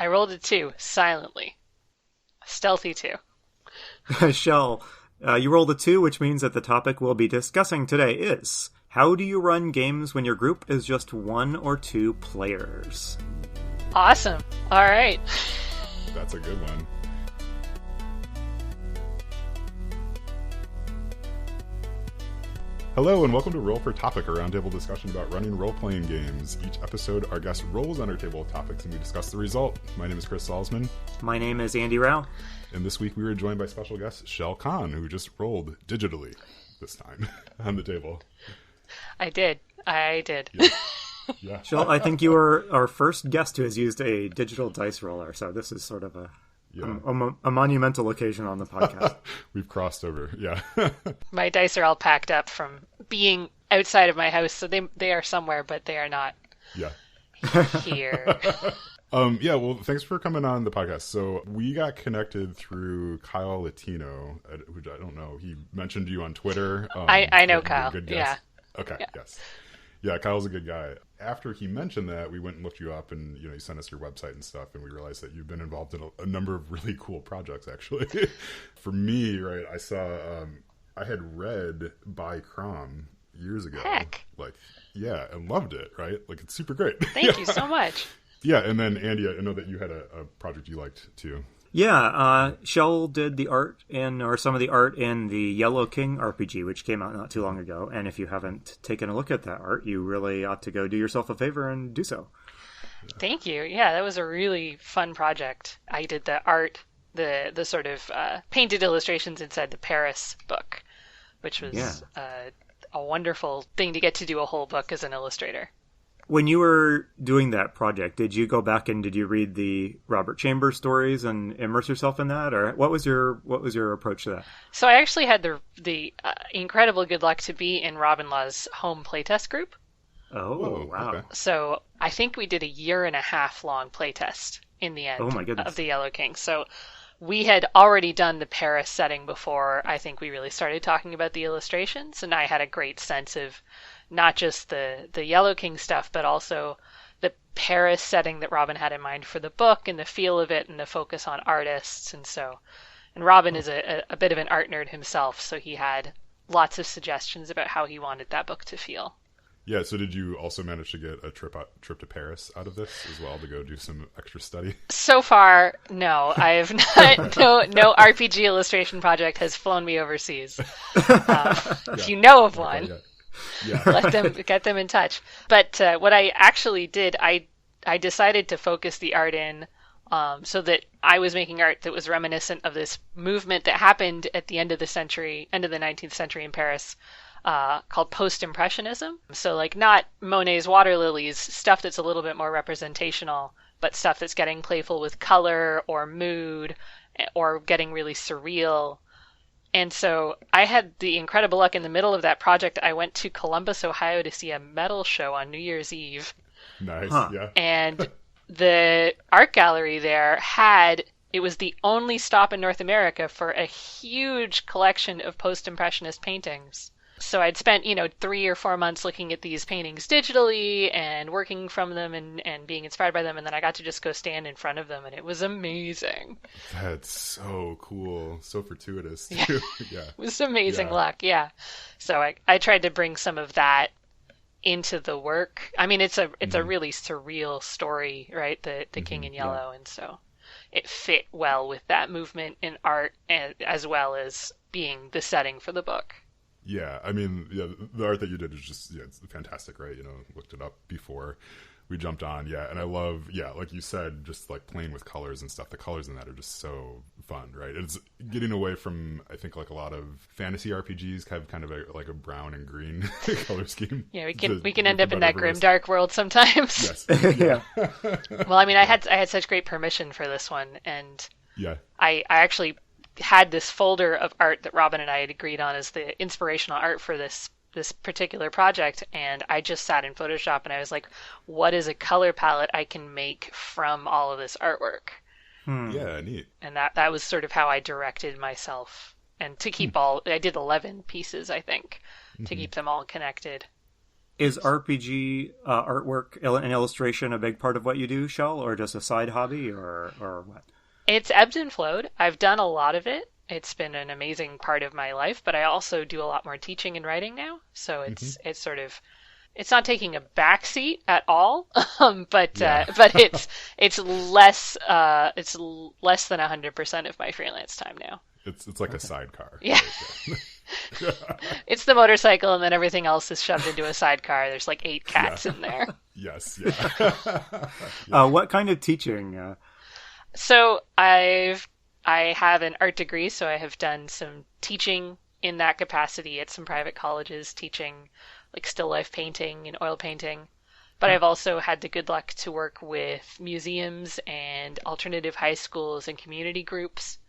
I rolled a 2, silently. Stealthy 2. Shel, you rolled a 2, which means that the topic we'll be discussing today is, how do you run games when your group is just 1 or 2 players? Awesome. All right. That's a good one. Hello and welcome to Roll for Topic, a roundtable discussion about running role-playing games. Each episode, our guest rolls on our table of topics and we discuss the result. My name is Chris Salzman. My name is Andy Rao. And this week we were joined by special guest Shel Kahn, who just rolled digitally this time on the table. I did. Yeah. Shel, I think you were our first guest who has used a digital dice roller, so this is sort of a monumental occasion on the podcast. We've crossed over, yeah. My dice are all packed up from being outside of my house, so they are somewhere, but they are not here. Well, thanks for coming on the podcast. So we got connected through Kyle Latino, which I don't know. He mentioned you on Twitter. I know Kyle. Yeah. Okay. Yeah. Yes. Yeah, Kyle's a good guy. After he mentioned that, we went and looked you up, and you sent us your website and stuff, and we realized that you've been involved in a number of really cool projects. Actually, for me, right, I saw I had read By Crom years ago. Heck. And loved it. Right, it's super great. Thank you so much. Yeah, and then Andy, I know that you had a project you liked too. Yeah, Shel did the art some of the art in the Yellow King RPG, which came out not too long ago. And if you haven't taken a look at that art, you really ought to go do yourself a favor and do so. Thank you. Yeah, that was a really fun project. I did the art, the sort of painted illustrations inside the Paris book, which was a wonderful thing to get to do a whole book as an illustrator. When you were doing that project, did you go back and did you read the Robert Chambers stories and immerse yourself in that, or what was your approach to that? So I actually had the incredible good luck to be in Robin Law's home playtest group. Oh, wow! Okay. So I think we did a 1.5 year long playtest in the end of the Yellow King. So we had already done the Paris setting before I think we really started talking about the illustrations, and I had a great sense of not just the Yellow King stuff, but also the Paris setting that Robin had in mind for the book and the feel of it and the focus on artists. And Robin is a bit of an art nerd himself, so he had lots of suggestions about how he wanted that book to feel. Yeah, so did you also manage to get a trip to Paris out of this as well, to go do some extra study? So far, no. I have not. No RPG illustration project has flown me overseas. If you know of one, get them in touch. But what I actually did, I decided to focus the art in so that I was making art that was reminiscent of this movement that happened at the end of the 19th century in Paris, called post-impressionism. So not Monet's water lilies, stuff that's a little bit more representational, but stuff that's getting playful with color or mood or getting really surreal. And so I had the incredible luck in the middle of that project. I went to Columbus, Ohio to see a metal show on New Year's Eve. Nice, yeah. And the art gallery there it was the only stop in North America for a huge collection of post-impressionist paintings. So I'd spent, 3 or 4 months looking at these paintings digitally and working from them and being inspired by them. And then I got to just go stand in front of them, and it was amazing. That's so cool. So fortuitous, too. Yeah. It was amazing luck, yeah. So I tried to bring some of that into the work. I mean, it's a really surreal story, right? The King in Yellow. Yeah. And so it fit well with that movement in art as well as being the setting for the book. Yeah, I mean, the art that you did is just, it's fantastic, right? Looked it up before we jumped on, and I love, like you said, just playing with colors and stuff. The colors in that are just so fun, right? It's getting away from, I think, a lot of fantasy RPGs have kind of a brown and green color scheme. Yeah, we can end up in that grimdark world sometimes. Yes. Yeah. Well, I mean, I had such great permission for this one, and I actually had this folder of art that Robin and I had agreed on as the inspirational art for this particular project, and I just sat in Photoshop and I was like, what is a color palette I can make from all of this artwork? Yeah, neat. And that was sort of how I directed myself, and to keep I did 11 pieces, I think, to keep them all connected. Is RPG artwork and illustration a big part of what you do, Shel, or just a side hobby, or what? It's ebbed and flowed. I've done a lot of it. It's been an amazing part of my life, but I also do a lot more teaching and writing now. So it's sort of, it's not taking a backseat at all, but it's less than 100% of my freelance time now. It's like a sidecar. Yeah. It's the motorcycle, and then everything else is shoved into a sidecar. There's like 8 cats in there. Yes. Yeah. What kind of teaching? So I have an art degree, so I have done some teaching in that capacity at some private colleges, teaching like still life painting and oil painting. But I've also had the good luck to work with museums and alternative high schools and community groups.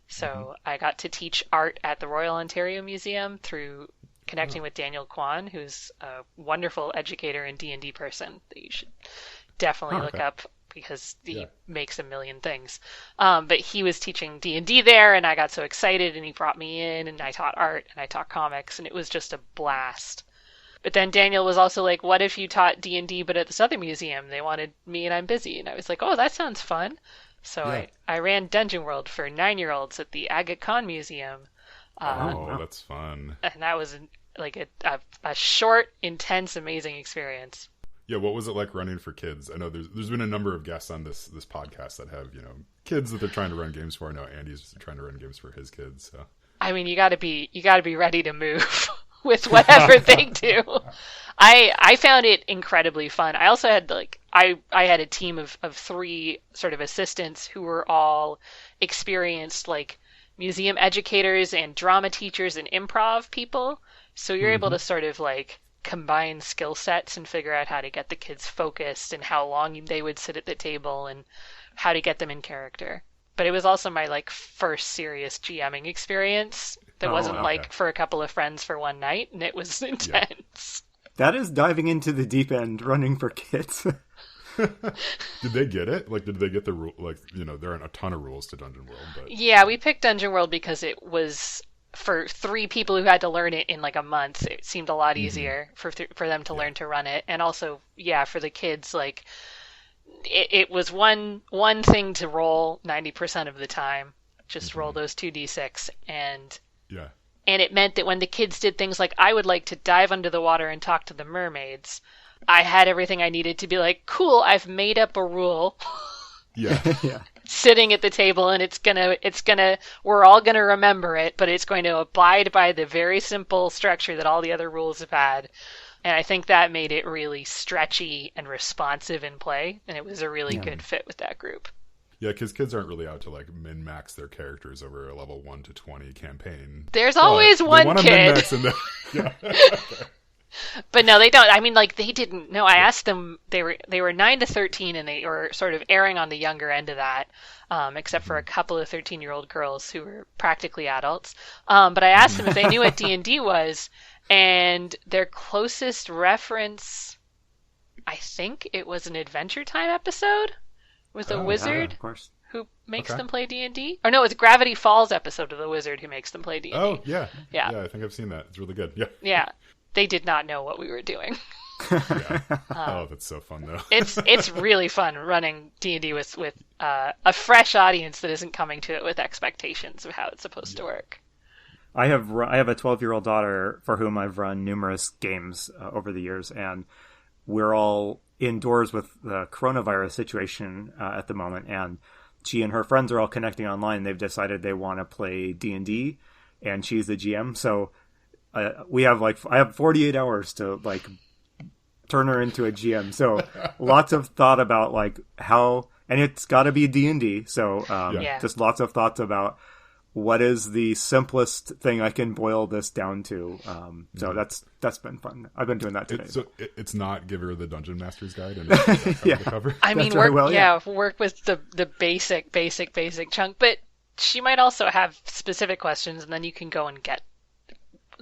So I got to teach art at the Royal Ontario Museum through connecting with Daniel Kwan, who's a wonderful educator and D&D person that you should definitely look up because he makes a million things. But he was teaching D&D there, and I got so excited, and he brought me in, and I taught art, and I taught comics, and it was just a blast. But then Daniel was also like, what if you taught D&D but at this other museum? They wanted me, and I'm busy. And I was like, oh, that sounds fun. So I ran Dungeon World for 9-year-olds at the Aga Khan Museum. That's fun. And that was like a short, intense, amazing experience. Yeah, what was it like running for kids? I know there's been a number of guests on this podcast that have, kids that they're trying to run games for. I know Andy's trying to run games for his kids. So. I mean, you got to be ready to move with whatever they do. I found it incredibly fun. I also had I had a team of 3 sort of assistants who were all experienced museum educators and drama teachers and improv people. So you're able to sort of combine skill sets and figure out how to get the kids focused and how long they would sit at the table and how to get them in character. But it was also my first serious GMing experience that wasn't for a couple of friends for one night, and it was intense. That is diving into the deep end, running for kids. Did they get it? Did they get the rule? There aren't a ton of rules to Dungeon World, but yeah, we picked Dungeon World because it was for 3 people who had to learn it in a month. It seemed a lot easier for them to learn to run it, and also for the kids it was one thing to roll 90% of the time. Just roll those 2d6, and it meant that when the kids did things like I would like to dive under the water and talk to the mermaids, I had everything I needed to be cool, I've made up a rule. Sitting at the table, and we're all gonna remember it, but it's going to abide by the very simple structure that all the other rules have had. And I think that made it really stretchy and responsive in play, and it was a really good fit with that group. Yeah, because kids aren't really out to min-max their characters over a level 1 to 20 campaign. There's always one kid. But no, they don't. I mean, they didn't. No, I asked them. They were 9 to 13, and they were sort of erring on the younger end of that, except for a couple of 13-year-old girls who were practically adults. But I asked them if they knew what D&D was, and their closest reference, I think it was an Adventure Time episode with a wizard of course. Who makes them play D&D. Or no, it's Gravity Falls episode of the wizard who makes them play D&D. Oh, yeah. Yeah, I think I've seen that. It's really good. Yeah. Yeah. They did not know what we were doing. That's so fun, though. It's really fun running D&D with a fresh audience that isn't coming to it with expectations of how it's supposed to work. I have a 12-year-old daughter for whom I've run numerous games over the years, and we're all indoors with the coronavirus situation at the moment, and she and her friends are all connecting online. They've decided they want to play D&D, and she's the GM, so I have 48 hours to turn her into a GM. So lots of thought about how, and it's got to be D&D. So just lots of thoughts about what is the simplest thing I can boil this down to. So that's been fun. I've been doing that today. So it's not give her the Dungeon Master's Guide and the cover. I mean, work with the basic chunk, but she might also have specific questions, and then you can go and get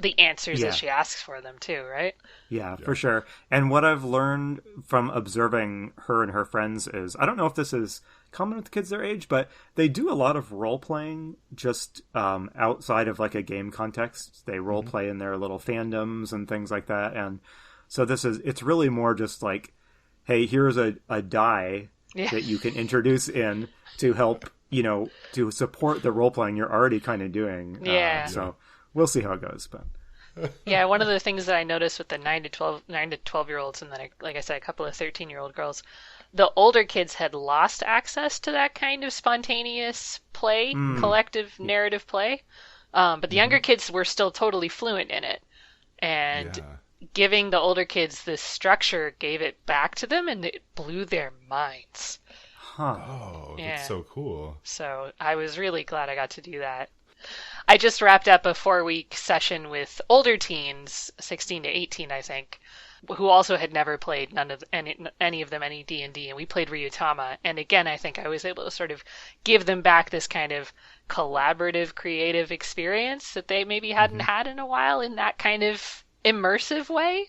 the answers as she asks for them too, right? Yeah, for sure. And what I've learned from observing her and her friends is, I don't know if this is common with kids their age, but they do a lot of role playing just outside of a game context. They role play in their little fandoms and things like that. And So it's really more just like, hey, here's a die that you can introduce in to help, to support the role playing you're already kind of doing. So we'll see how it goes, but. Yeah, one of the things that I noticed with the 9 to 12 year olds, and then, like I said, a couple of 13-year-old girls, the older kids had lost access to that kind of spontaneous play, collective narrative play. But the younger kids were still totally fluent in it. And giving the older kids this structure gave it back to them, and it blew their minds. Huh. Oh, that's so cool. So I was really glad I got to do that. I just wrapped up a 4-week session with older teens, 16 to 18, I think, who also had never played any of them any D&D, and we played Ryutama. And again, I think I was able to sort of give them back this kind of collaborative, creative experience that they maybe hadn't had in a while in that kind of immersive way.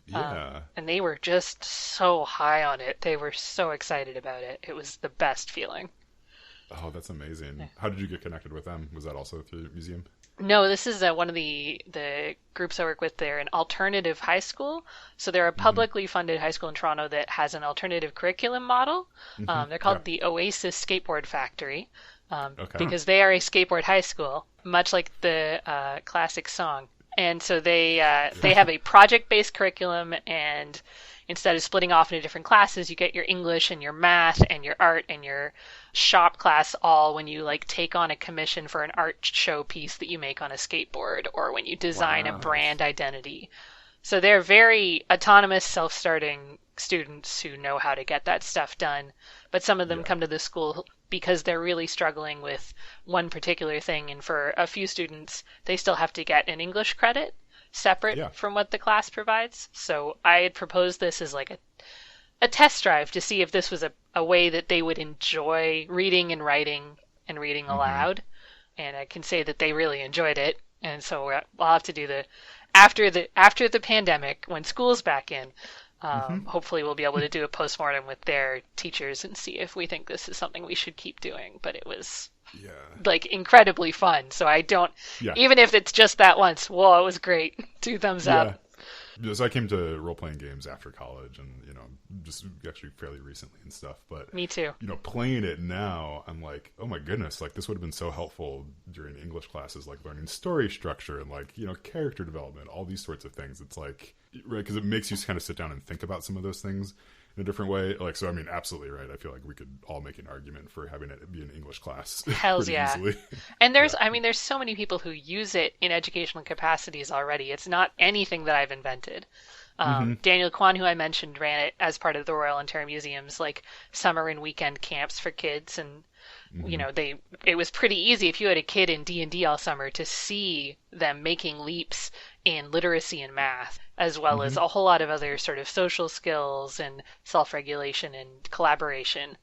Yeah. And they were just so high on it. They were so excited about it. It was the best feeling. Oh, that's amazing. How did you get connected with them? Was that also through the museum? No, this is one of the groups I work with. They're an alternative high school. So they're a publicly funded high school in Toronto that has an alternative curriculum model. They're called the Oasis Skateboard Factory because they are a skateboard high school, much like the classic song. And so they have a project-based curriculum, and instead of splitting off into different classes, you get your English and your math and your art and your shop class all when you take on a commission for an art show piece that you make on a skateboard, or when you design a brand identity. So they're very autonomous, self-starting students who know how to get that stuff done. But some of them come to the school because they're really struggling with one particular thing. And for a few students, they still have to get an English credit separate from what the class provides. So I had proposed this as a test drive to see if this was a way that they would enjoy reading and writing and reading aloud. And I can say that they really enjoyed it. And so we'll have to do after the pandemic, when school's back in, hopefully we'll be able to do a postmortem with their teachers and see if we think this is something we should keep doing. But it was incredibly fun. So I don't, even if it's just that once, whoa, it was great. 2 thumbs up. So I came to role-playing games after college and, just actually fairly recently and stuff. But me too. Playing it now, I'm like, oh my goodness, this would have been so helpful during English classes, learning story structure and character development, all these sorts of things. It's right, because it makes you kind of sit down and think about some of those things in a different way. So I mean, absolutely right. I feel like we could all make an argument for having it be an English class. Hells yeah. Easily. And there's so many people who use it in educational capacities already. It's not anything that I've invented. Daniel Kwan, who I mentioned, ran it as part of the Royal Ontario Museum's summer and weekend camps for kids, and it was pretty easy if you had a kid in D&D all summer to see them making leaps in literacy and math, as well as a whole lot of other sort of social skills and self-regulation and collaboration.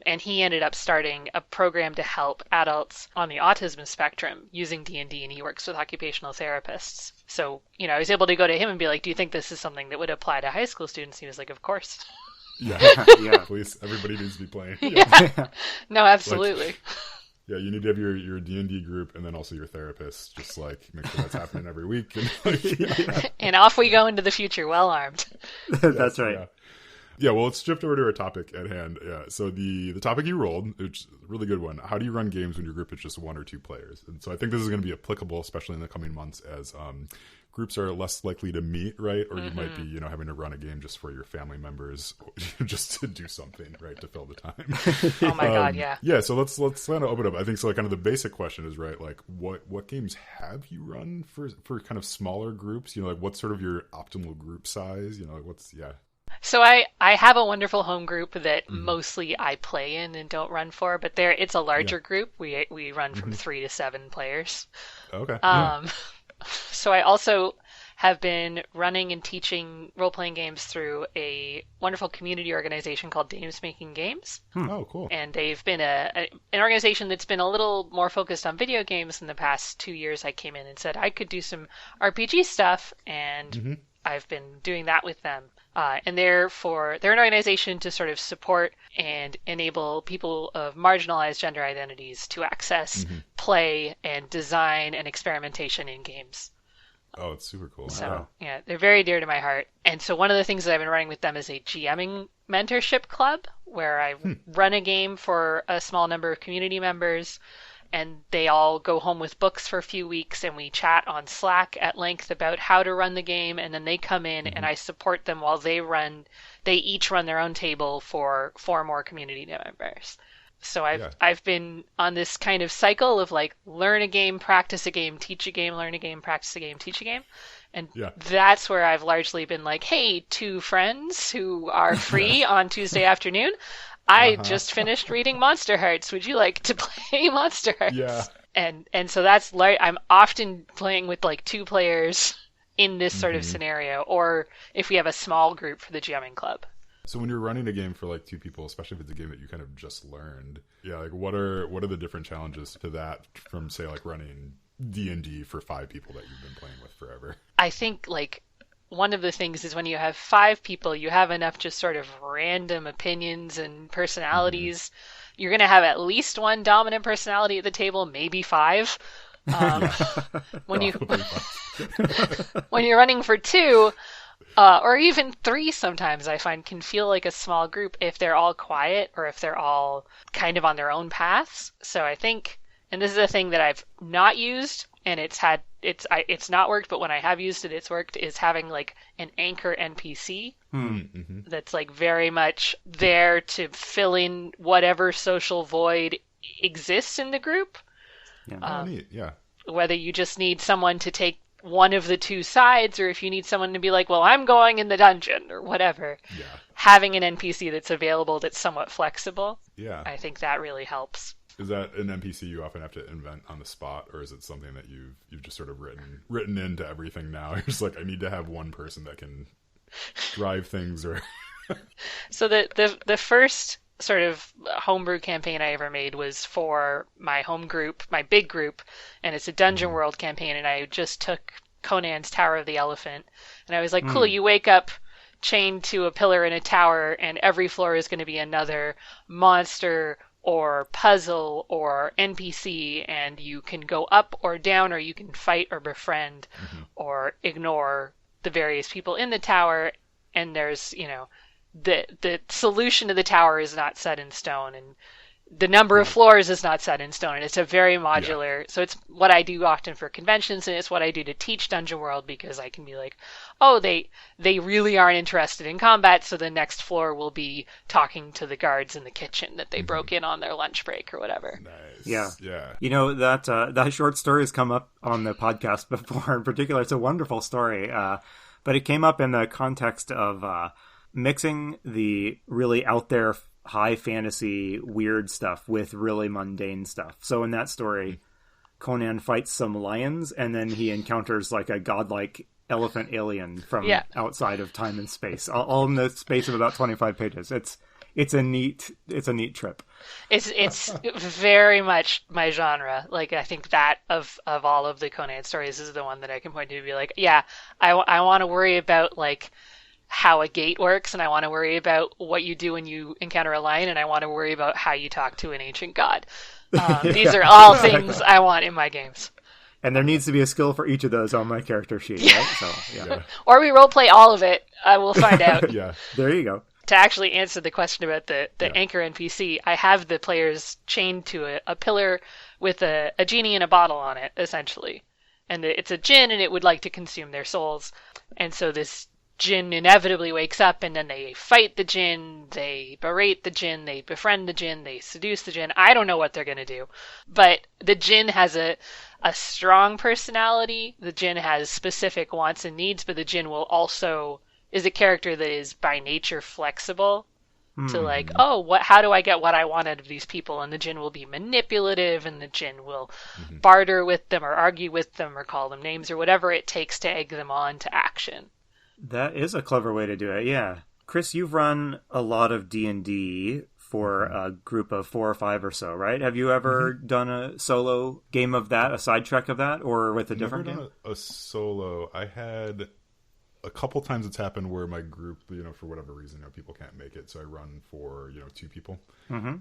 And he ended up starting a program to help adults on the autism spectrum using D&D, and he works with occupational therapists. So, I was able to go to him and be like, do you think this is something that would apply to high school students? He was like, of course. Yeah, please, everybody needs to be playing. No, absolutely. You need to have your D&D group and then also your therapist, just make sure that's happening every week. And off we go into the future, well armed. That's right. Yeah, well, let's shift over to our topic at hand. Yeah, so the topic you rolled, which is a really good one. How do you run games when your group is just 1 or 2 players? And so I think this is going to be applicable, especially in the coming months, as groups are less likely to meet, right? Or you might be, having to run a game just for your family members, just to do something, right, to fill the time. Oh my God, yeah. Yeah, so let's kind of open up. I think so. Kind of the basic question is, right, what games have you run for kind of smaller groups? What's sort of your optimal group size? So I have a wonderful home group that mostly I play in and don't run for, but it's a larger group. We run from 3 to 7 players. Okay. So I also have been running and teaching role-playing games through a wonderful community organization called Dames Making Games. Oh, cool. And they've been an organization that's been a little more focused on video games. In the past 2 years, I came in and said I could do some RPG stuff, and I've been doing that with them. And they're an organization to sort of support and enable people of marginalized gender identities to access play and design and experimentation in games. Oh, it's super cool. So, yeah, they're very dear to my heart. And so one of the things that I've been running with them is a GMing mentorship club where I run a game for a small number of community members, and they all go home with books for a few weeks, and we chat on Slack at length about how to run the game, and then they come in and I support them while they each run their own table for 4 more community members. So I've been on this kind of cycle of like learn a game, practice a game, teach a game, learn a game, practice a game, teach a game. And that's where I've largely been like, hey, 2 friends who are free on Tuesday afternoon, I just finished reading Monster Hearts. Would you like to play Monster Hearts? Yeah. And so that's like I'm often playing with like 2 players in this sort of scenario, or if we have a small group for the GMing club. So when you're running a game for like 2 people, especially if it's a game that you kind of just learned, like what are the different challenges to that from say like running D&D for 5 people that you've been playing with forever? I think like one of the things is when you have 5 people, you have enough just sort of random opinions and personalities. You're going to have at least 1 dominant personality at the table, maybe 5. When you're running for 2, or even 3 sometimes I find can feel like a small group if they're all quiet or if they're all kind of on their own paths. So I think, and this is a thing that I've not used and it's not worked, but when I have used it, it's worked, is having like an anchor NPC that's like very much there to fill in whatever social void exists in the group. Yeah. Neat. Yeah. Whether you just need someone to take one of the 2 sides, or if you need someone to be like, well, I'm going in the dungeon or whatever. Yeah. Having an NPC that's available, that's somewhat flexible. Yeah. I think that really helps. Is that an NPC you often have to invent on the spot, or is it something that you've just sort of written into everything now? You're just like, I need to have one person that can drive things or So the first sort of homebrew campaign I ever made was for my home group, my big group, and it's a Dungeon World campaign, and I just took Conan's Tower of the Elephant, and I was like, cool, you wake up chained to a pillar in a tower, and every floor is going to be another monster or puzzle or NPC, and you can go up or down, or you can fight or befriend or ignore the various people in the tower, and there's, the solution to the tower is not set in stone, and the number of floors is not set in stone, and it's a very modular. So it's what I do often for conventions, and it's what I do to teach Dungeon World, because I can be like, oh, they really aren't interested in combat, so the next floor will be talking to the guards in the kitchen that they broke in on their lunch break or whatever. Nice. Yeah. That short story has come up on the podcast before. In particular, it's a wonderful story, but it came up in the context of mixing the really out there high fantasy weird stuff with really mundane stuff. So in that story, Conan fights some lions, and then he encounters like a godlike elephant alien from outside of time and space, all in the space of about 25 pages. It's a neat trip. It's very much my genre. Like, I think that of all of the Conan stories is the one that I can point to be like, I want to worry about like how a gate works, and I want to worry about what you do when you encounter a lion, and I want to worry about how you talk to an ancient god. These are all things I want in my games. And there needs to be a skill for each of those on my character sheet, right? So, Or we roleplay all of it. I will find out. There you go. To actually answer the question about the anchor NPC, I have the players chained to a pillar with a genie in a bottle on it, essentially. And it's a djinn, and it would like to consume their souls. And so this djinn inevitably wakes up, and then they fight the djinn, they berate the djinn, they befriend the djinn, they seduce the djinn. I don't know what they're going to do. But the djinn has a strong personality. The djinn has specific wants and needs, but the djinn will also is a character that is by nature flexible to like, how do I get what I want out of these people? And the djinn will be manipulative, and the djinn will barter with them or argue with them or call them names or whatever it takes to egg them on to action. That is a clever way to do it, yeah. Chris, you've run a lot of D&D for a group of 4 or 5 or so, right? Have you ever done a solo game of that, a side trek of that, or with a different game? Never done a solo. I had a couple times it's happened where my group, for whatever reason, people can't make it, so I run for, 2 people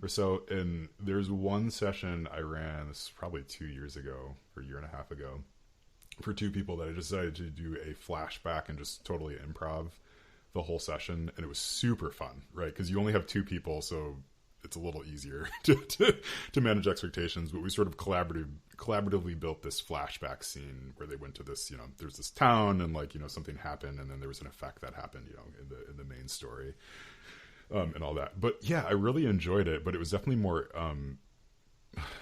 or so. And there's one session I ran, this is probably 2 years ago, or a year and a half ago, for two people that I decided to do a flashback and just totally improv the whole session, and it was super fun, right? Because you only have two people, so it's a little easier to manage expectations. But we sort of collaboratively built this flashback scene where they went to this, there's this town, and like, something happened, and then there was an effect that happened, in the main story, and all that. But yeah, I really enjoyed it. But it was definitely more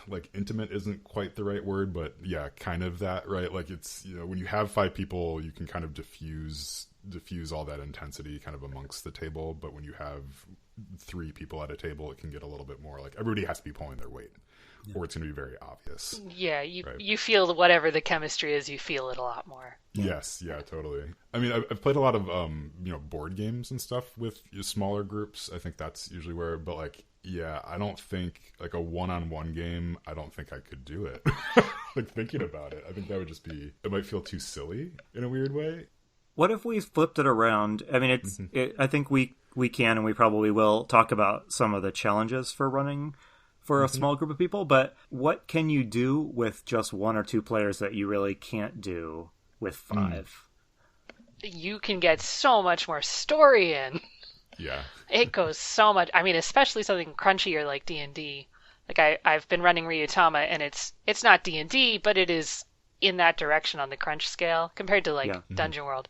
like intimate isn't quite the right word, but yeah, kind of that, right? Like it's, when you have five people, you can kind of diffuse all that intensity kind of amongst the table. But when you have three people at a table, it can get a little bit more like everybody has to be pulling their weight, or it's going to be very obvious. Yeah, you feel whatever the chemistry is, you feel it a lot more. Yes, yeah, totally. I mean, I've played a lot of board games and stuff with smaller groups. I think that's usually where, but like, yeah, I don't think like a one-on-one game, I don't think I could do it. Like thinking about it, I think that would just be, it might feel too silly in a weird way. What if we flipped it around? I mean, I think we can, and we probably will talk about some of the challenges for running for a small group of people, but what can you do with just one or two players that you really can't do with five? You can get so much more story in. Yeah. It goes so much. I mean, especially something crunchier like D&D. Like I've been running Ryutama, and it's not D&D, but it is in that direction on the crunch scale compared to like Dungeon World.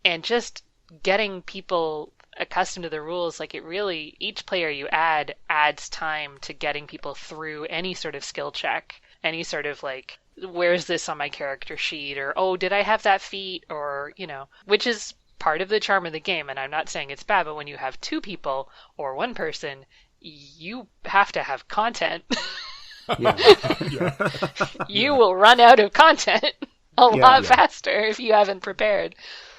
And just getting people accustomed to the rules, like it really, each player you add adds time to getting people through any sort of skill check, any sort of like, where's this on my character sheet, or oh, did I have that feat, or which is part of the charm of the game. And I'm not saying it's bad, but when you have two people or one person, you have to have content. You will run out of content a lot faster if you haven't prepared.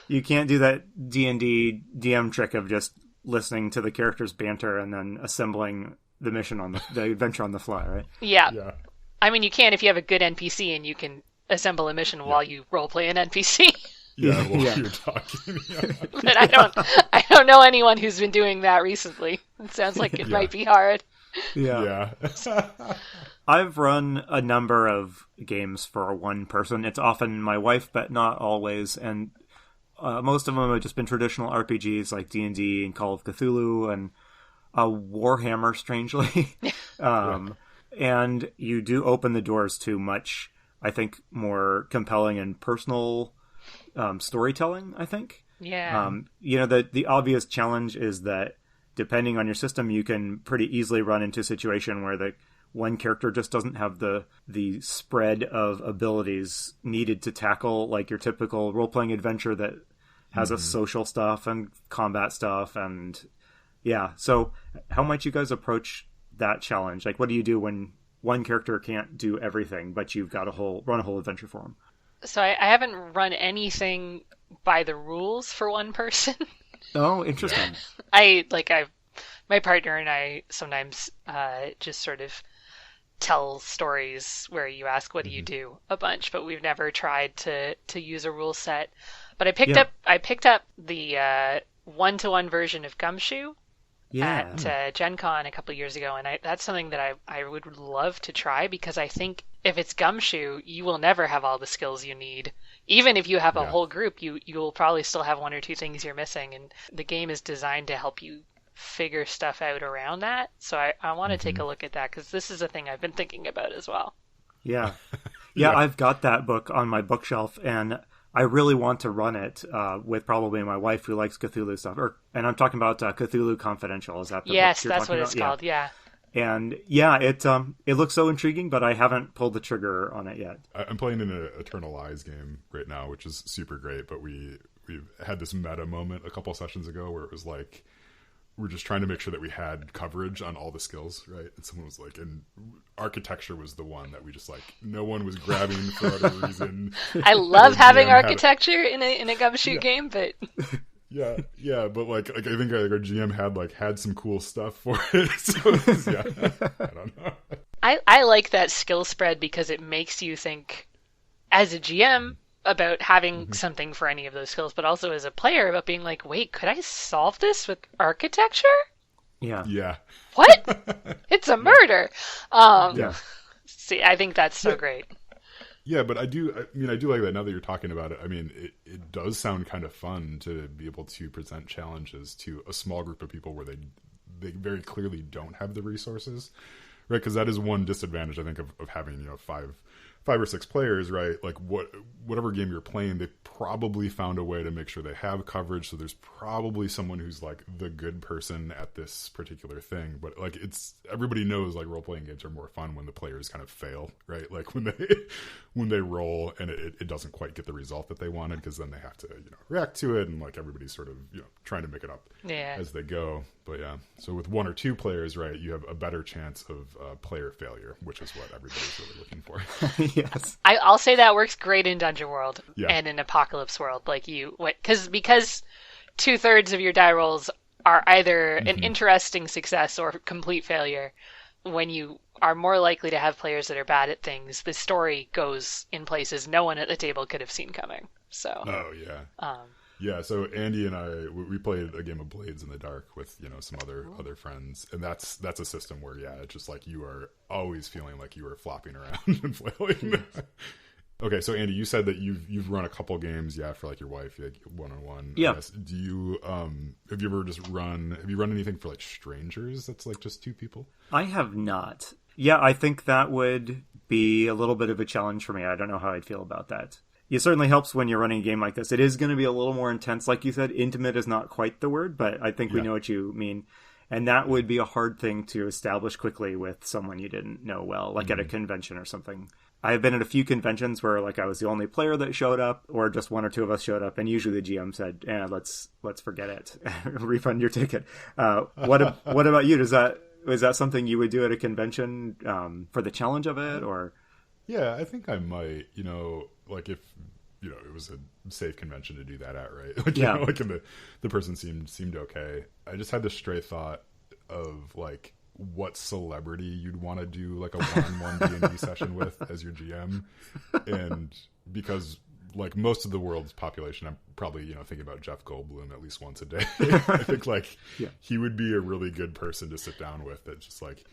You can't do that D&D DM trick of just listening to the characters banter and then assembling the mission on the adventure on the fly, right? Yeah. I mean, you can if you have a good NPC and you can assemble a mission while you roleplay an NPC. Yeah, while you're talking. But I don't know anyone who's been doing that recently. It sounds like it might be hard. Yeah. I've run a number of games for one person. It's often my wife, but not always. And most of them have just been traditional RPGs like D&D and Call of Cthulhu and Warhammer, strangely. And you do open the doors to much, I think, more compelling and personal storytelling, I think. Yeah. The obvious challenge is that depending on your system, you can pretty easily run into a situation where the one character just doesn't have the spread of abilities needed to tackle like your typical role-playing adventure that has a social stuff and combat stuff. And so how might you guys approach that challenge? Like, what do you do when one character can't do everything, but you've got run a whole adventure for them? So I haven't run anything by the rules for one person. Oh, interesting. My partner and I sometimes just sort of tell stories where you ask, what do you do, a bunch, but we've never tried to use a rule set. But I picked up the one-to-one version of Gumshoe at Gen Con a couple of years ago, and that's something that I would love to try, because I think if it's Gumshoe, you will never have all the skills you need. Even if you have a whole group, you will probably still have one or two things you're missing, and the game is designed to help you figure stuff out around that. So I want to take a look at that, because this is a thing I've been thinking about as well. Yeah, I've got that book on my bookshelf, and I really want to run it with probably my wife, who likes Cthulhu stuff. And I'm talking about Cthulhu Confidential. Is that the book you're that's what talking it's about? called, yeah. And it looks so intriguing, but I haven't pulled the trigger on it yet. I'm playing in an Eternal Lies game right now, which is super great. But we've had this meta moment a couple sessions ago where it was like, we're just trying to make sure that we had coverage on all the skills, right? And someone was like, and architecture was the one that we just like, no one was grabbing for whatever reason. I love having architecture in a Gumshoe game, but yeah, but like I think our GM had some cool stuff for it. So I don't know. I like that skill spread because it makes you think as a GM about having something for any of those skills, but also as a player about being like, wait, could I solve this with architecture? Yeah. What? It's a murder. See, I think that's so great. Yeah, but I do like that now that you're talking about it. I mean, it does sound kind of fun to be able to present challenges to a small group of people where they very clearly don't have the resources, right? Because that is one disadvantage, I think, of having, you know, five or six players, right? Like whatever game you're playing, they probably found a way to make sure they have coverage. So there's probably someone who's like the good person at this particular thing. But like everybody knows like role playing games are more fun when the players kind of fail, right? Like when they roll and it doesn't quite get the result that they wanted, because then they have to, you know, react to it, and like everybody's sort of, you know, trying to make it up as they go. But yeah, so with one or two players, right, you have a better chance of player failure, which is what everybody's really looking for. Yes, I'll say that works great in Dungeon World and in Apocalypse World. Like because 2/3 of your die rolls are either an interesting success or complete failure. When you are more likely to have players that are bad at things, the story goes in places no one at the table could have seen coming. So. Oh yeah. Yeah, so Andy and I, we played a game of Blades in the Dark with, you know, some other friends, and that's a system where, yeah, it's just like you are always feeling like you are flopping around and flailing. Okay, so Andy, you said that you've run a couple games, for like your wife, like one-on-one. Yeah. Do you have you run anything for like strangers that's like just two people? I have not. Yeah, I think that would be a little bit of a challenge for me. I don't know how I'd feel about that. It certainly helps when you're running a game like this. It is going to be a little more intense. Like you said, intimate is not quite the word, but I think we know what you mean. And that would be a hard thing to establish quickly with someone you didn't know well, like at a convention or something. I have been at a few conventions where like I was the only player that showed up, or just one or two of us showed up, and usually the GM said, let's forget it. Refund your ticket. What about you? Is that something you would do at a convention for the challenge of it, or? Yeah, I think I might, you know, like if, you know, it was a safe convention to do that at, right? Like, you know, like the person seemed okay. I just had this stray thought of like what celebrity you'd want to do like a one-on-one D&D session with as your GM. And because like most of the world's population, I'm probably, you know, thinking about Jeff Goldblum at least once a day. I think like he would be a really good person to sit down with, that just like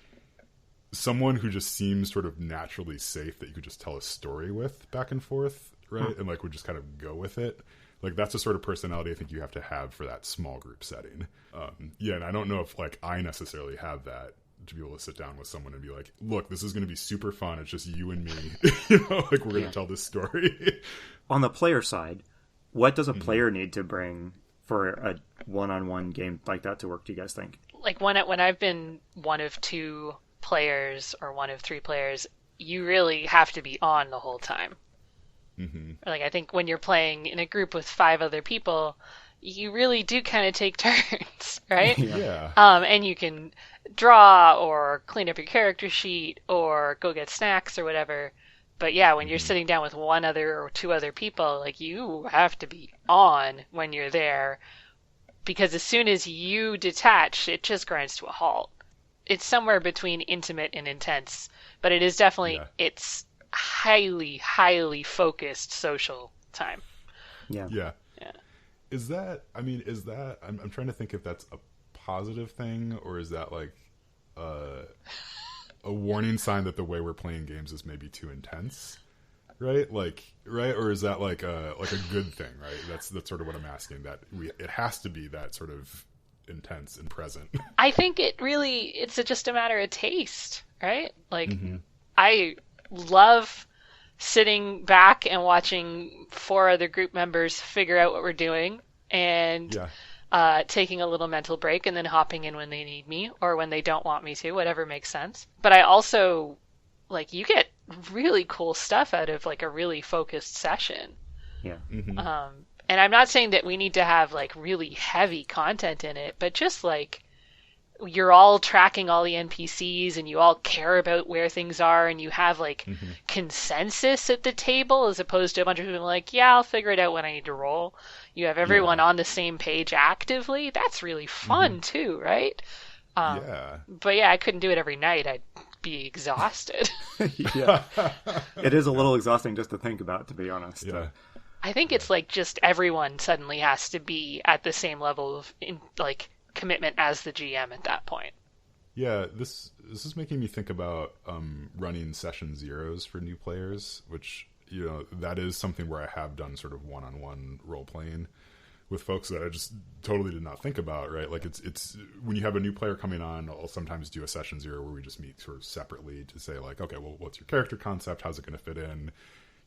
someone who just seems sort of naturally safe that you could just tell a story with back and forth, right? And like would just kind of go with it. Like that's the sort of personality I think you have to have for that small group setting. And I don't know if like I necessarily have that to be able to sit down with someone and be like, look, this is going to be super fun. It's just you and me, you know, like we're going to tell this story. On the player side, what does a player need to bring for a one-on-one game like that to work, do you guys think? Like when I've been one of two players or one of three players, you really have to be on the whole time. Like I think when you're playing in a group with 5 other people, you really do kind of take turns, right? And you can draw or clean up your character sheet or go get snacks or whatever. But yeah, when you're sitting down with one other or two other people, like you have to be on when you're there, because as soon as you detach, it just grinds to a halt. It's somewhere between intimate and intense, but it is definitely, it's highly, highly focused social time. Yeah. Is that, I'm trying to think if that's a positive thing, or is that like a warning sign that the way we're playing games is maybe too intense, right? Like, right? Or is that like a good thing, right? That's sort of what I'm asking, that it has to be that sort of intense and present. I think it's just a matter of taste, right? Like I love sitting back and watching 4 other group members figure out what we're doing and taking a little mental break and then hopping in when they need me or when they don't want me to, whatever makes sense. But I also, like, you get really cool stuff out of like a really focused session. And I'm not saying that we need to have like really heavy content in it, but just like you're all tracking all the NPCs and you all care about where things are and you have like consensus at the table, as opposed to a bunch of people like, I'll figure it out when I need to roll. You have everyone on the same page actively. That's really fun too, right? But I couldn't do it every night. I'd be exhausted. It is a little exhausting just to think about, to be honest. I think it's like just everyone suddenly has to be at the same level of commitment as the GM at that point. This is making me think about running session zeros for new players, which that is something where I have done sort of one-on-one role playing with folks that I just totally did not think about, right? Like it's when you have a new player coming on, I'll sometimes do a session 0 where we just meet sort of separately to say like, okay, well, what's your character concept? How's it going to fit in?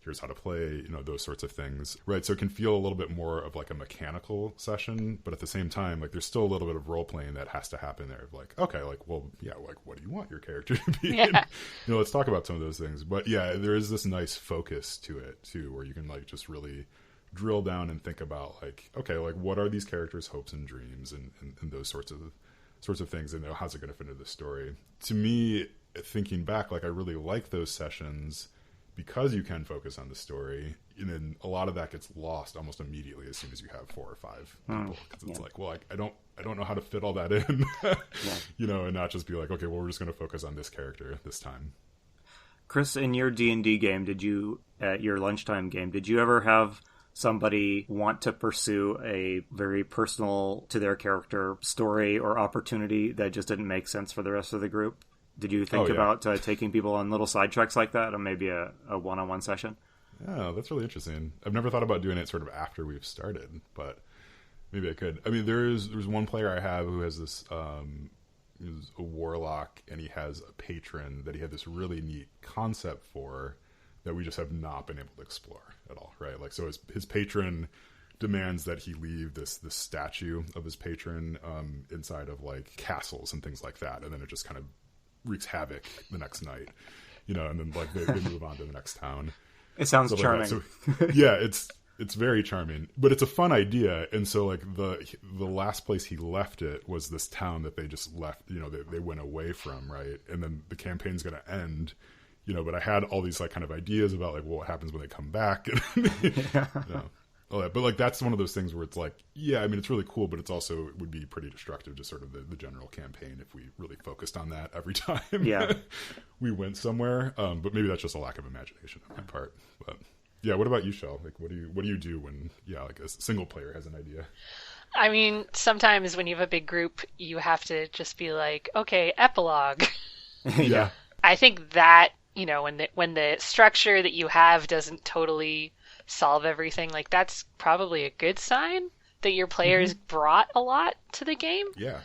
Here's how to play, those sorts of things, right? So it can feel a little bit more of like a mechanical session, but at the same time, like there's still a little bit of role playing that has to happen there. Like, okay, like, well, yeah, like what do you want your character to be? Yeah. And, let's talk about some of those things. But yeah, there is this nice focus to it too, where you can like just really drill down and think about like, okay, like what are these characters' hopes and dreams and those sorts of things, and how's it going to fit into the story? To me, thinking back, like I really like those sessions because you can focus on the story, and then a lot of that gets lost almost immediately as soon as you have 4 or 5 people, because it's like, well, I don't know how to fit all that in, and not just be like, okay, well, we're just going to focus on this character this time. Chris, in your D&D game, at your lunchtime game, did you ever have somebody want to pursue a very personal to their character story or opportunity that just didn't make sense for the rest of the group? Did you think about taking people on little side treks like that, or maybe a one-on-one session? Yeah, that's really interesting. I've never thought about doing it sort of after we've started, but maybe I could. I mean, there's one player I have who has this, he's a warlock, and he has a patron that he had this really neat concept for that we just have not been able to explore at all, right? Like, so his patron demands that he leave this statue of his patron inside of like castles and things like that, and then it just kind of wreaks havoc the next night, and then like they move on to the next town. It sounds charming. Like so, yeah, it's very charming, but it's a fun idea. And so like the last place he left it was this town that they just left, they went away from, right? And then the campaign's going to end, but I had all these like kind of ideas about like, well, what happens when they come back? All that. But like that's one of those things where it's like, yeah, I mean, it's really cool, but it's also, it would be pretty destructive to sort of the general campaign if we really focused on that every time we went somewhere. But maybe that's just a lack of imagination on my part. But yeah, what about you, Shel? Like, what do you do when like a single player has an idea? I mean, sometimes when you have a big group, you have to just be like, okay, epilogue. Yeah. I think that, when the structure that you have doesn't totally solve everything, like that's probably a good sign that your players brought a lot to the game. Yeah.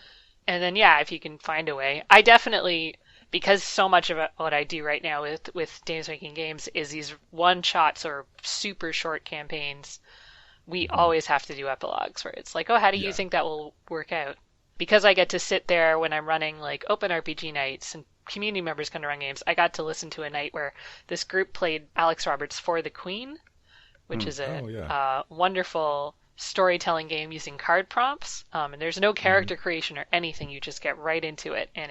And then, if you can find a way. I definitely, because so much of what I do right now with Dames Making Games is these one-shots or super short campaigns, we always have to do epilogues where it's like, oh, how do you think that will work out? Because I get to sit there when I'm running like open RPG nights and community members come to run games, I got to listen to a night where this group played Alex Roberts' For the Queen, which is a wonderful storytelling game using card prompts. And there's no character creation or anything. You just get right into it. And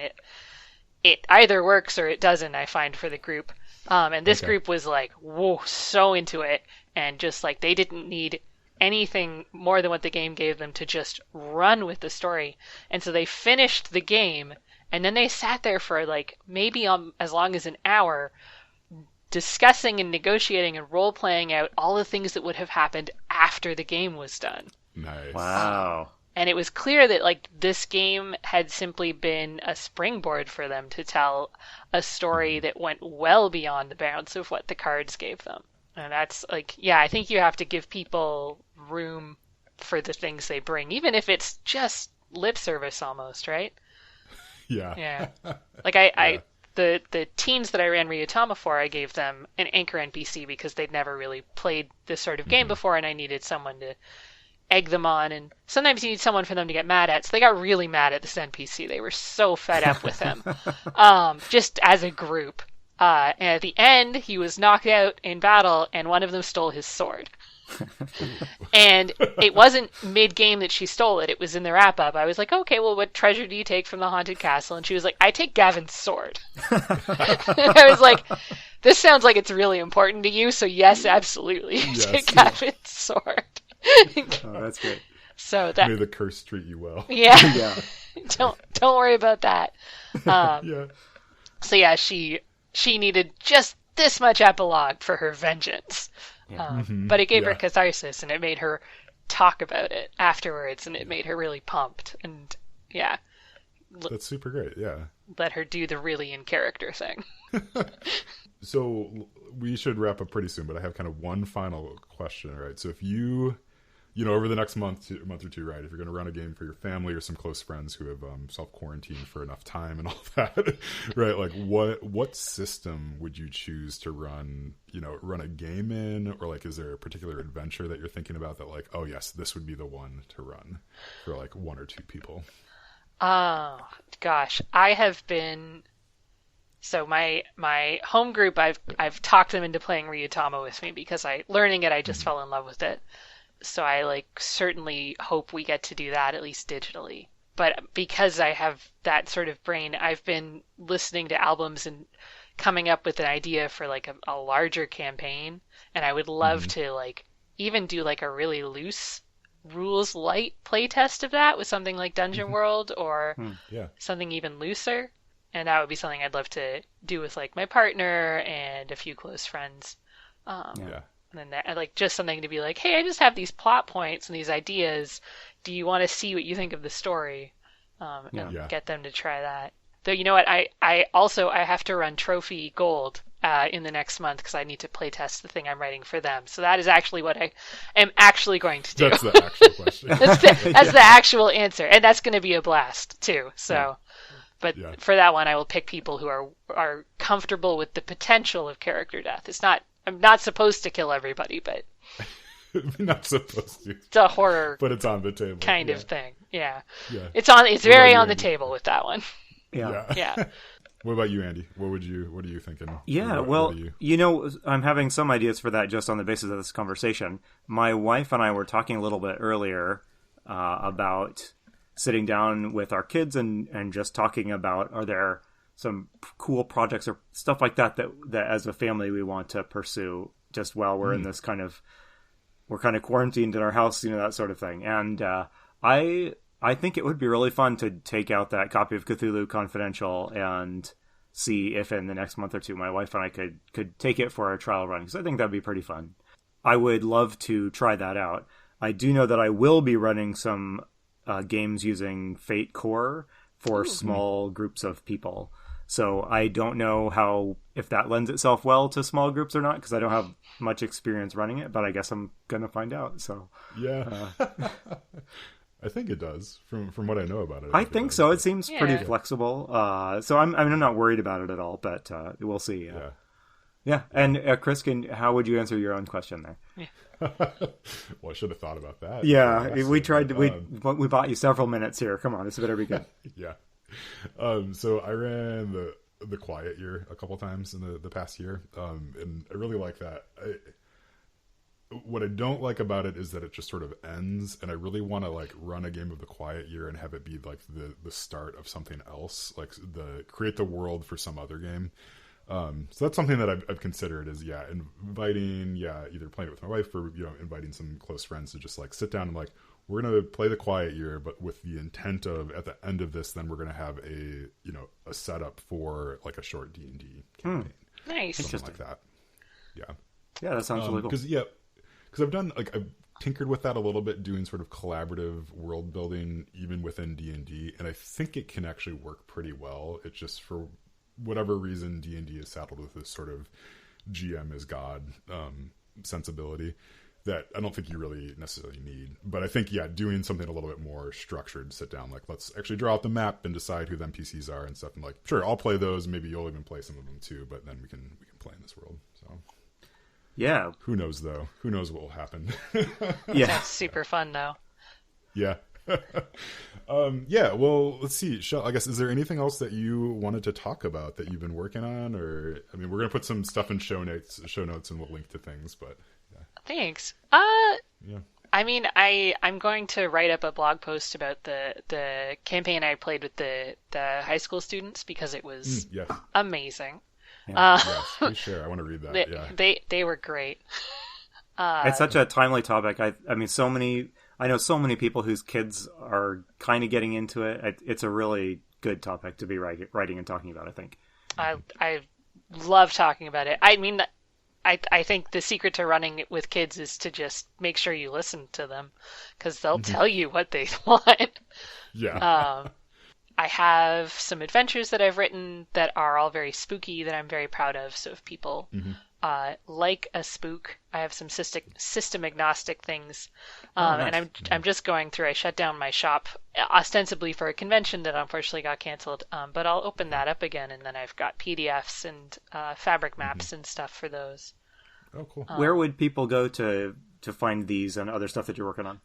it either works or it doesn't, I find, for the group. And this group was like, whoa, so into it. And just like they didn't need anything more than what the game gave them to just run with the story. And so they finished the game. And then they sat there for like maybe as long as an hour discussing and negotiating and role-playing out all the things that would have happened after the game was done. Nice. Wow. And it was clear that like this game had simply been a springboard for them to tell a story that went well beyond the bounds of what the cards gave them. And that's like, I think you have to give people room for the things they bring, even if it's just lip service almost, right? Yeah. Yeah. Like the teens that I ran Ryutama for, I gave them an anchor NPC because they'd never really played this sort of game before, and I needed someone to egg them on. And sometimes you need someone for them to get mad at. So they got really mad at this NPC. They were so fed up with him, just as a group. And at the end, he was knocked out in battle, and one of them stole his sword. And it wasn't mid-game that she stole it. It was in the wrap-up. I was like, okay, well, what treasure do you take from the haunted castle? And she was like, I take Gavin's sword. And I was like, this sounds like it's really important to you, so yes, absolutely. Yes, take Gavin's sword. Oh, that's great. So that may the curse treat you well. Yeah. Don't worry about that. So yeah, she needed just this much epilogue for her vengeance. But it gave her catharsis, and it made her talk about it afterwards, and it made her really pumped. And that's super great. Yeah, let her do the really in character thing. So we should wrap up pretty soon, but I have kind of one final question, right? So if over the next month or two, right, if you're going to run a game for your family or some close friends who have self-quarantined for enough time and all that, right, like what system would you choose to run a game in? Or like, is there a particular adventure that you're thinking about that like, oh yes, this would be the one to run for like one or two people? Oh, gosh. I have been... So my home group, I've talked them into playing Ryutama with me because learning it, I just fell in love with it. So I certainly hope we get to do that, at least digitally. But because I have that sort of brain, I've been listening to albums and coming up with an idea for a larger campaign. And I would love to even do a really loose rules light playtest of that with something like Dungeon World or something even looser. And that would be something I'd love to do with my partner and a few close friends. And then just something to be like, hey, I just have these plot points and these ideas. Do you want to see what you think of the story? And get them to try that. Though you know what, I have to run Trophy Gold in the next month because I need to play test the thing I'm writing for them. So that is actually what I am actually going to do. That's the actual question. that's the actual answer, and that's going to be a blast too. So. But for that one, I will pick people who are comfortable with the potential of character death. I'm not supposed to kill everybody, but not supposed to. It's a horror, but it's on the table kind of thing. Yeah. It's very on the table with that one. Yeah. What about you, Andy? What are you thinking? Yeah, I'm having some ideas for that just on the basis of this conversation. My wife and I were talking a little bit earlier about sitting down with our kids and just talking about, are there some cool projects or stuff like that as a family we want to pursue just while we're in this we're kind of quarantined in our house, that sort of thing. And I think it would be really fun to take out that copy of Cthulhu Confidential and see if in the next month or two my wife and I could take it for a trial run, because I think that'd be pretty fun. I would love to try that out. I do know that I will be running some games using Fate Core for small groups of people. So I don't know if that lends itself well to small groups or not, because I don't have much experience running it, but I guess I'm going to find out. So I think it does from what I know about it. I think so. It seems pretty flexible. So I'm not worried about it at all, but we'll see. Yeah. And Chris, how would you answer your own question there? Well, I should have thought about that. Yeah, we tried to. We bought you several minutes here. Come on, this better be good. Yeah. So I ran the Quiet Year a couple times in the past year, and I really like that. What I don't like about it is that it just sort of ends, and I really want to run a game of the Quiet Year and have it be the start of something else, create the world for some other game. So that's something that I've considered is inviting either playing it with my wife or inviting some close friends to just sit down and we're gonna play the Quiet Year, but with the intent of at the end of this, then we're gonna have a setup for a short D&D campaign. Nice, something like that. Yeah, that sounds really cool. Because I've done I've tinkered with that a little bit, doing sort of collaborative world building even within D&D, and I think it can actually work pretty well. It's just for whatever reason D&D is saddled with this sort of GM is God sensibility that I don't think you really necessarily need. But I think doing something a little bit more structured, sit down, let's actually draw out the map and decide who the NPCs are and stuff, and sure, I'll play those, maybe you'll even play some of them too, but then we can play in this world. So yeah, who knows though, who knows what will happen. That's super fun though. Well, let's see. Shel, I guess, is there anything else that you wanted to talk about that you've been working on? Or, I mean, we're going to put some stuff in show notes and we'll link to things, but Thanks. I mean, I'm going to write up a blog post about the campaign I played with the high school students because it was amazing. Yes, please share. I want to read that. They were great. It's such a timely topic. I know so many people whose kids are kind of getting into it. It's a really good topic to be writing and talking about, I think. I love talking about it. I mean, I think the secret to running it with kids is to just make sure you listen to them because they'll tell you what they want. Yeah. I have some adventures that I've written that are all very spooky that I'm very proud of. So if people like a spook, I have some system agnostic things. Nice. And I'm just going through. I shut down my shop ostensibly for a convention that unfortunately got canceled. But I'll open that up again, and then I've got PDFs and fabric maps and stuff for those. Oh, cool. Where would people go to find these and other stuff that you're working on?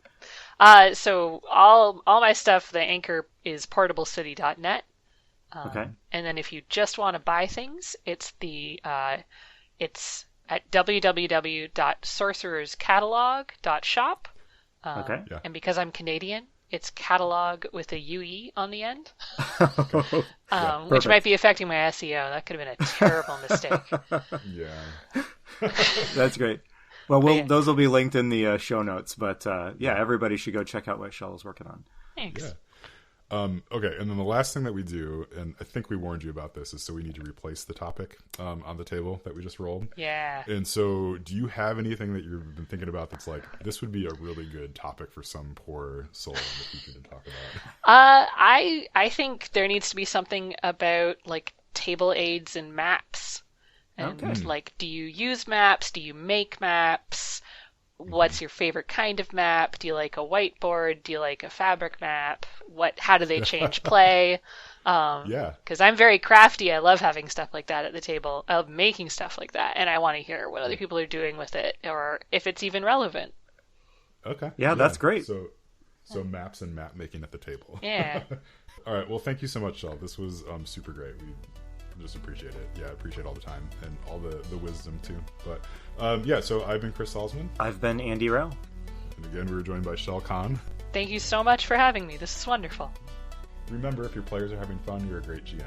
So all my stuff, the anchor is portablecity.net. Okay. And then if you just want to buy things, it's it's at www.sorcererscatalog.shop. Okay. Yeah. And because I'm Canadian, it's catalog with a UE on the end, which might be affecting my SEO. That could have been a terrible mistake. Yeah. That's great. Well, those will be linked in the show notes. But everybody should go check out what Shel is working on. Thanks. Yeah. Okay, and then the last thing that we do, and I think we warned you about this, is so we need to replace the topic on the table that we just rolled. Yeah. And so do you have anything that you've been thinking about that's like, this would be a really good topic for some poor soul that we could talk about? I think there needs to be something about like table aids and maps. And like, do you use maps? Do you make maps? What's your favorite kind of map? Do you like a whiteboard? Do you like a fabric map? How do they change play? Because I'm very crafty. I love having stuff like that at the table. I love making stuff like that, and I want to hear what other people are doing with it, or if it's even relevant. Okay. Yeah, that's great. So maps and map making at the table. Yeah. All right. Well, thank you so much, Shel. This was super great. We just appreciate it. Yeah, I appreciate all the time and all the wisdom too. But so I've been Chris Salzman. I've been Andy Rowe. And again, we were joined by Shel Kahn. Thank you so much for having me. This is wonderful. Remember, if your players are having fun, you're a great GM.